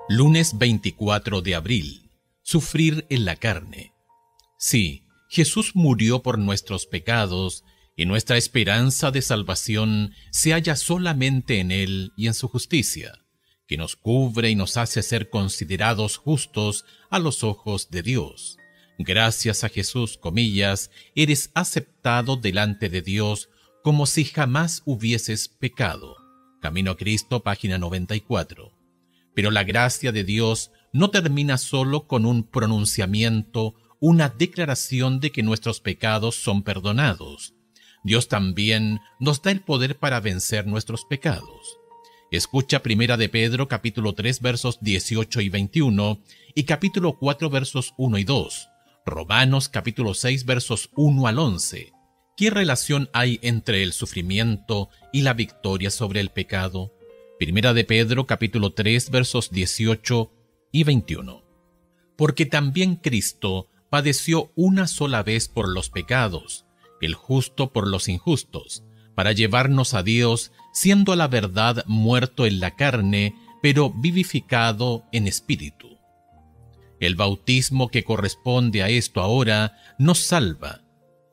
Lunes 24 de abril. Sufrir en la carne. Sí, Jesús murió por nuestros pecados, y nuestra esperanza de salvación se halla solamente en Él y en su justicia, que nos cubre y nos hace ser considerados justos a los ojos de Dios. Gracias a Jesús, comillas, eres aceptado delante de Dios como si jamás hubieses pecado. Camino a Cristo, página 94. Pero la gracia de Dios no termina solo con un pronunciamiento, una declaración de que nuestros pecados son perdonados. Dios también nos da el poder para vencer nuestros pecados. Escucha 1 de Pedro capítulo 3 versos 18 y 21 y capítulo 4 versos 1 y 2. Romanos capítulo 6 versos 1 al 11. ¿Qué relación hay entre el sufrimiento y la victoria sobre el pecado? 1 de Pedro capítulo 3 versos 18 y 21. Porque también Cristo padeció una sola vez por los pecados, el justo por los injustos, para llevarnos a Dios, siendo a la verdad muerto en la carne, pero vivificado en espíritu. El bautismo que corresponde a esto ahora nos salva,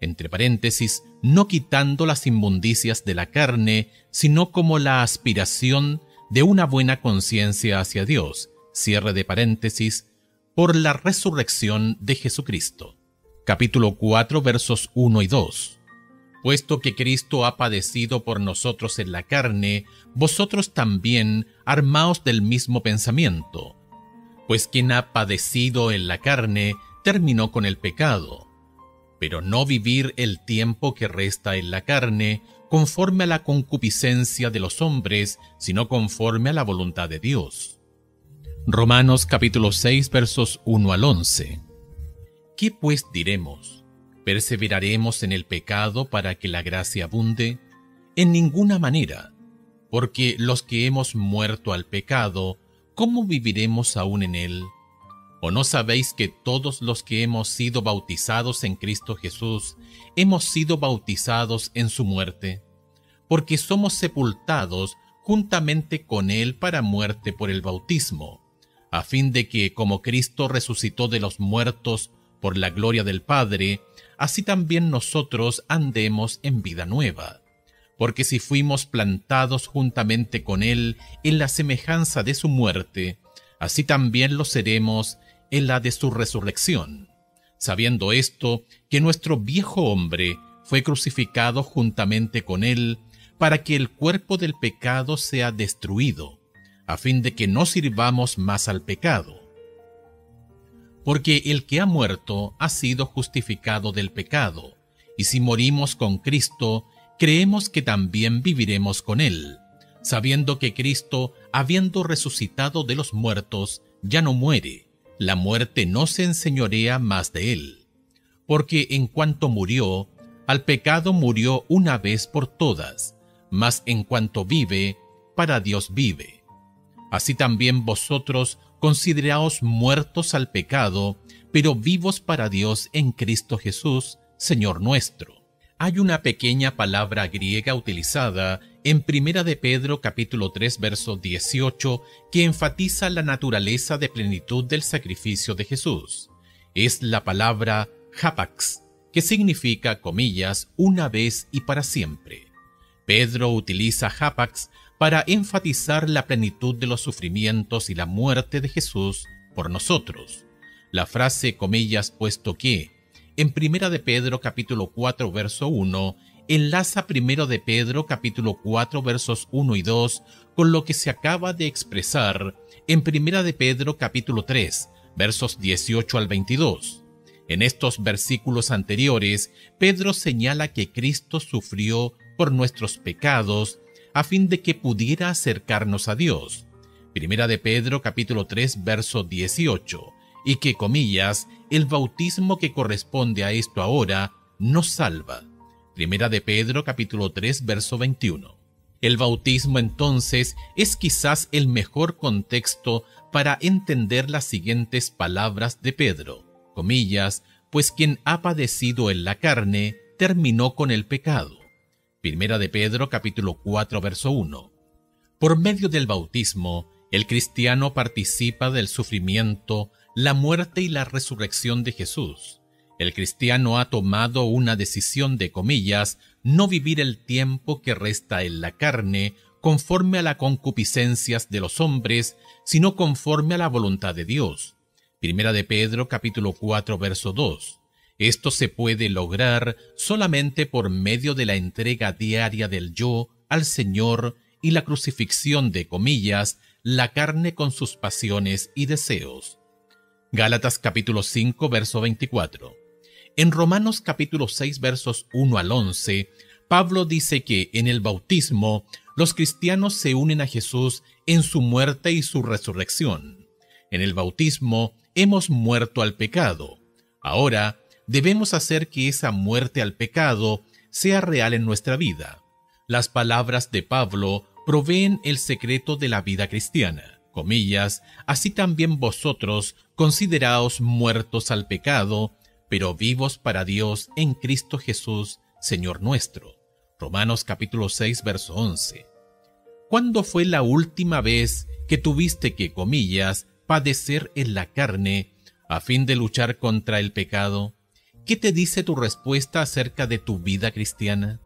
entre paréntesis, no quitando las inmundicias de la carne, sino como la aspiración de una buena conciencia hacia Dios, cierre de paréntesis, por la resurrección de Jesucristo. Capítulo 4, versos 1 y 2. Puesto que Cristo ha padecido por nosotros en la carne, vosotros también armaos del mismo pensamiento. Pues quien ha padecido en la carne terminó con el pecado, pero no vivir el tiempo que resta en la carne conforme a la concupiscencia de los hombres, sino conforme a la voluntad de Dios. Romanos capítulo 6 versos 1 al 11. ¿Qué pues diremos? ¿Perseveraremos en el pecado para que la gracia abunde? En ninguna manera, porque los que hemos muerto al pecado, ¿cómo viviremos aún en él? ¿O no sabéis que todos los que hemos sido bautizados en Cristo Jesús, hemos sido bautizados en su muerte? Porque somos sepultados juntamente con Él para muerte por el bautismo, a fin de que, como Cristo resucitó de los muertos por la gloria del Padre, así también nosotros andemos en vida nueva. Porque si fuimos plantados juntamente con Él en la semejanza de su muerte, así también lo seremos en la de su resurrección, sabiendo esto, que nuestro viejo hombre fue crucificado juntamente con él, para que el cuerpo del pecado sea destruido, a fin de que no sirvamos más al pecado. Porque el que ha muerto ha sido justificado del pecado, y si morimos con Cristo, creemos que también viviremos con él, sabiendo que Cristo, habiendo resucitado de los muertos, ya no muere. La muerte no se enseñorea más de él, porque en cuanto murió, al pecado murió una vez por todas, mas en cuanto vive, para Dios vive. Así también vosotros consideraos muertos al pecado, pero vivos para Dios en Cristo Jesús, Señor nuestro. Hay una pequeña palabra griega utilizada en 1 de Pedro capítulo 3 verso 18 que enfatiza la naturaleza de plenitud del sacrificio de Jesús. Es la palabra hapax, que significa, comillas, una vez y para siempre. Pedro utiliza hapax para enfatizar la plenitud de los sufrimientos y la muerte de Jesús por nosotros. La frase, comillas, puesto que, en 1 de Pedro capítulo 4 verso 1, enlaza 1 de Pedro capítulo 4 versos 1 y 2 con lo que se acaba de expresar en 1 de Pedro capítulo 3 versos 18 al 22. En estos versículos anteriores, Pedro señala que Cristo sufrió por nuestros pecados a fin de que pudiera acercarnos a Dios. 1 de Pedro capítulo 3 verso 18. Y que, comillas, el bautismo que corresponde a esto ahora nos salva. 1 de Pedro capítulo 3 verso 21. El bautismo entonces es quizás el mejor contexto para entender las siguientes palabras de Pedro, comillas, pues quien ha padecido en la carne terminó con el pecado. 1 de Pedro capítulo 4 verso 1. Por medio del bautismo, El cristiano participa del sufrimiento, la muerte y la resurrección de Jesús. El cristiano ha tomado una decisión de comillas, no vivir el tiempo que resta en la carne conforme a las concupiscencias de los hombres, sino conforme a la voluntad de Dios. Primera de Pedro, capítulo 4, verso 2. Esto se puede lograr solamente por medio de la entrega diaria del yo al Señor y la crucifixión de comillas, la carne con sus pasiones y deseos. Gálatas capítulo 5, verso 24. En Romanos capítulo 6, versos 1 al 11, Pablo dice que en el bautismo los cristianos se unen a Jesús en su muerte y su resurrección. En el bautismo hemos muerto al pecado. Ahora debemos hacer que esa muerte al pecado sea real en nuestra vida. Las palabras de Pablo proveen el secreto de la vida cristiana. Comillas, así también vosotros consideraos muertos al pecado, pero vivos para Dios en Cristo Jesús, Señor nuestro. Romanos capítulo 6, verso 11. ¿Cuándo fue la última vez que tuviste que, comillas, padecer en la carne a fin de luchar contra el pecado? ¿Qué te dice tu respuesta acerca de tu vida cristiana?